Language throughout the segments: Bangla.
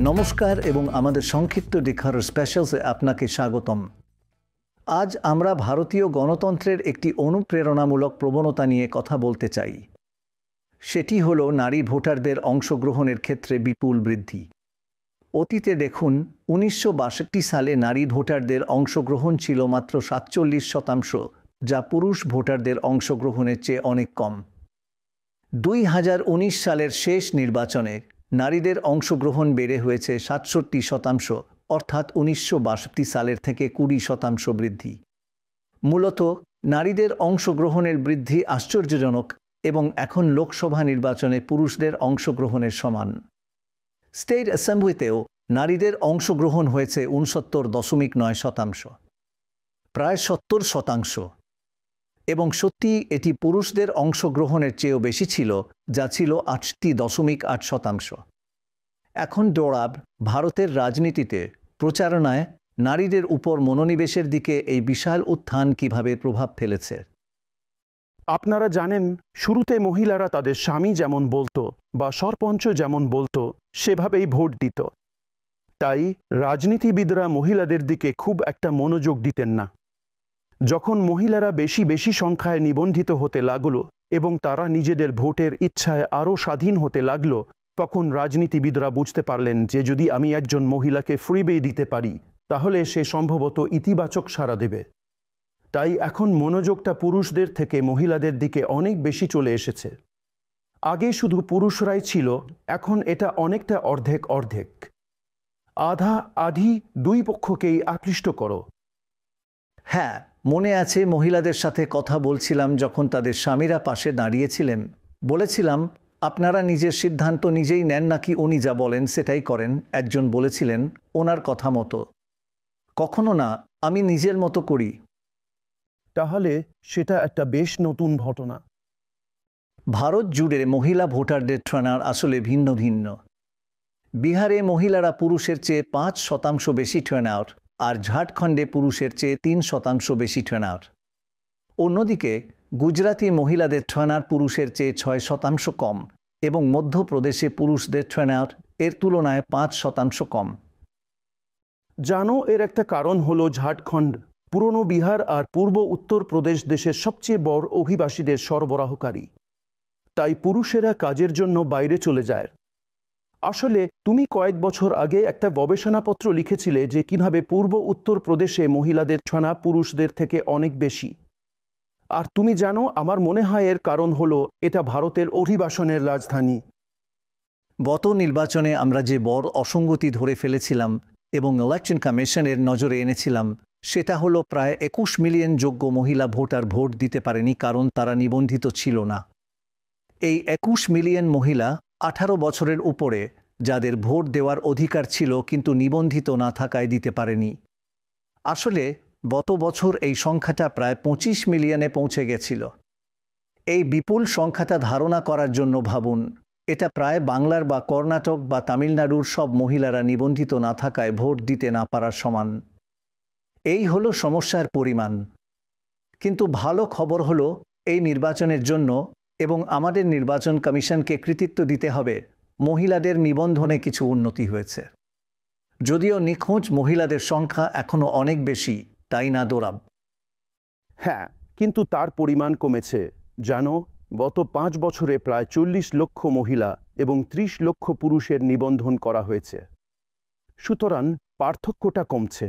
নমস্কার এবং আমাদের সংক্ষিপ্ত ডিখার স্পেশালসে আপনাকে স্বাগতম। আজ আমরা ভারতীয় গণতন্ত্রের একটি অনুপ্রেরণামূলক প্রবণতা নিয়ে কথা বলতে চাই। সেটি হলো নারী ভোটারদের অংশগ্রহণের ক্ষেত্রে বিপুল বৃদ্ধি। অতীতে দেখুন 1962 সালে নারী ভোটারদের অংশগ্রহণ ছিল মাত্র 47%, যা পুরুষ ভোটারদের অংশগ্রহণের চেয়ে অনেক কম। 2019 সালের শেষ নির্বাচনে নারীদের অংশগ্রহণ বেড়ে হয়েছে 67%, অর্থাৎ 1962 সালের থেকে 20% বৃদ্ধি। মূলত নারীদের অংশগ্রহণের বৃদ্ধি আশ্চর্যজনক এবং এখন লোকসভা নির্বাচনে পুরুষদের অংশগ্রহণের সমান। স্টেট অ্যাসেম্বলিতেও নারীদের অংশগ্রহণ হয়েছে 69.9%, প্রায় 70%, এবং সত্যি এটি পুরুষদের অংশগ্রহণের চেয়েও বেশি ছিল, যা ছিল 80.8%। এখন ডোরাব ভারতের রাজনীতিতে প্রচারণায় নারীদের উপর মনোনিবেশের দিকে এই বিশাল উত্থান কিভাবে প্রভাব ফেলেছে। আপনারা জানেন, শুরুতে মহিলারা তাদের স্বামী যেমন বলতো বা সরপঞ্চ যেমন বলতো সেভাবেই ভোট দিত। তাই রাজনীতিবিদরা মহিলাদের দিকে খুব একটা মনোযোগ দিতেন না। যখন মহিলারা বেশি সংখ্যায় নিবন্ধিত হতে লাগলো এবং তারা নিজেদের ভোটের ইচ্ছায় আরও স্বাধীন হতে লাগলো, তখন রাজনীতিবিদরা বুঝতে পারলেন যে যদি আমি একজন মহিলাকে ফ্রিবে দিতে পারি তাহলে সে সম্ভবত ইতিবাচক সাড়া দেবে। তাই এখন মনোযোগটা পুরুষদের থেকে মহিলাদের দিকে অনেক বেশি চলে এসেছে। আগে শুধু পুরুষরাই ছিল, এখন এটা অনেকটা অর্ধেক। আধা আধি দুই পক্ষকেই আকৃষ্ট করো। হ্যাঁ, মনে আছে মহিলাদের সাথে কথা বলছিলাম যখন তাদের স্বামীরা পাশে দাঁড়িয়েছিলেন। বলেছিলাম, আপনারা নিজের সিদ্ধান্ত নিজেই নেন নাকি উনি যা বলেন সেটাই করেন? একজন বলেছিলেন, ওনার কথা মতো। কখনো না, আমি নিজের মতো করি। তাহলে সেটা একটা বেশ নতুন ঘটনা। ভারত জুড়ে মহিলা ভোটারদের টার্নআউট আসলে ভিন্ন ভিন্ন। বিহারে মহিলারা পুরুষের চেয়ে 5% বেশি টার্নআউট, আর ঝাড়খণ্ডে পুরুষের চেয়ে 3% বেশি টার্নআউট। অন্যদিকে গুজরাতি মহিলাদের টার্নআউট পুরুষের চেয়ে 6% কম এবং মধ্যপ্রদেশে পুরুষদের টার্নআউট এর তুলনায় 5% কম। জানো, এর একটা কারণ হলো ঝাড়খণ্ড পুরনো বিহার আর পূর্ব উত্তরপ্রদেশ দেশের সবচেয়ে বড় অভিবাসীদের সরবরাহকারী। তাই পুরুষেরা কাজের জন্য বাইরে চলে যায়। আসলে তুমি কয়েক বছর আগে একটা গবেষণাপত্র লিখেছিলে যে কিভাবে পূর্ব উত্তরপ্রদেশে মহিলাদের টার্নআউট পুরুষদের থেকে অনেক বেশি। আর তুমি জানো, আমার মনে হয় এর কারণ হলো এটা ভারতের অভিবাসনের রাজধানী। গত নির্বাচনে আমরা যে বড় অসঙ্গতি ধরে ফেলেছিলাম এবং ইলেকশন কমিশনের নজরে এনেছিলাম, সেটা হলো প্রায় 21 মিলিয়ন যোগ্য মহিলা ভোটার ভোট দিতে পারেনি কারণ তারা নিবন্ধিত ছিল না। এই 21 মিলিয়ন মহিলা 18 বছরের উপরে, যাদের ভোট দেওয়ার অধিকার ছিল কিন্তু নিবন্ধিত না থাকায় দিতে পারেনি। আসলে গত বছর এই সংখ্যাটা প্রায় 25 মিলিয়নে পৌঁছে গেছিল। এই বিপুল সংখ্যাটা ধারণা করার জন্য ভাবুন, এটা প্রায় বাংলার বা কর্ণাটক বা তামিলনাড়ুর সব মহিলারা নিবন্ধিত না থাকায় ভোট দিতে না পারার সমান। এই হলো সমস্যার পরিমাণ। কিন্তু ভালো খবর হলো, এই নির্বাচনের জন্য এবং আমাদের নির্বাচন কমিশনকে কৃতিত্ব দিতে হবে, মহিলাদের নিবন্ধনে কিছু উন্নতি হয়েছে। যদিও নিখোঁজ মহিলাদের সংখ্যা এখনও অনেক বেশি, তাই না দোরাব? হ্যাঁ, কিন্তু তার পরিমাণ কমেছে। জানো, গত 5 বছরে প্রায় 40 লক্ষ মহিলা এবং 30 লক্ষ পুরুষের নিবন্ধন করা হয়েছে। সুতরাং পার্থক্যটা কমছে।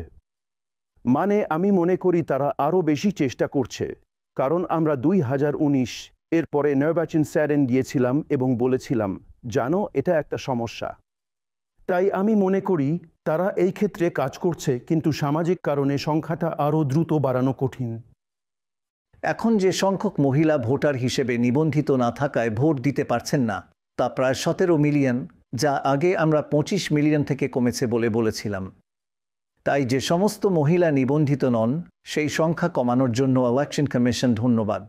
মানে আমি মনে করি তারা আরও বেশি চেষ্টা করছে, কারণ আমরা 2019 এর পরে নির্বাচন স্যারেন দিয়েছিলাম এবং বলেছিলাম, জানো, এটা একটা সমস্যা। তাই আমি মনে করি তারা এই ক্ষেত্রে কাজ করছে, কিন্তু সামাজিক কারণে সংখ্যাটা আরও দ্রুত বাড়ানো কঠিন। এখন যে সংখ্যক মহিলা ভোটার হিসেবে নিবন্ধিত না থাকায় ভোট দিতে পারছেন না, তা প্রায় 17 মিলিয়ন, যা আগে আমরা 25 মিলিয়ন থেকে কমেছে বলে বলেছিলাম। তাই যে সমস্ত মহিলা নিবন্ধিত নন, সেই সংখ্যা কমানোর জন্য ইলেকশন কমিশন ধন্যবাদ।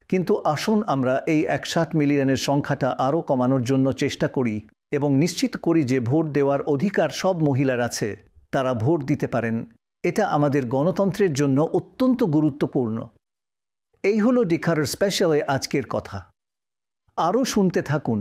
কিন্তু আসুন আমরা এই 61 মিলিয়নের সংখ্যাটা আরও কমানোর জন্য চেষ্টা করি এবং নিশ্চিত করি যে ভোট দেওয়ার অধিকার সব মহিলার আছে, তারা ভোট দিতে পারেন। এটা আমাদের গণতন্ত্রের জন্য অত্যন্ত গুরুত্বপূর্ণ। এই হলো ডিখার স্পেশালে আজকের কথা। আরও শুনতে থাকুন।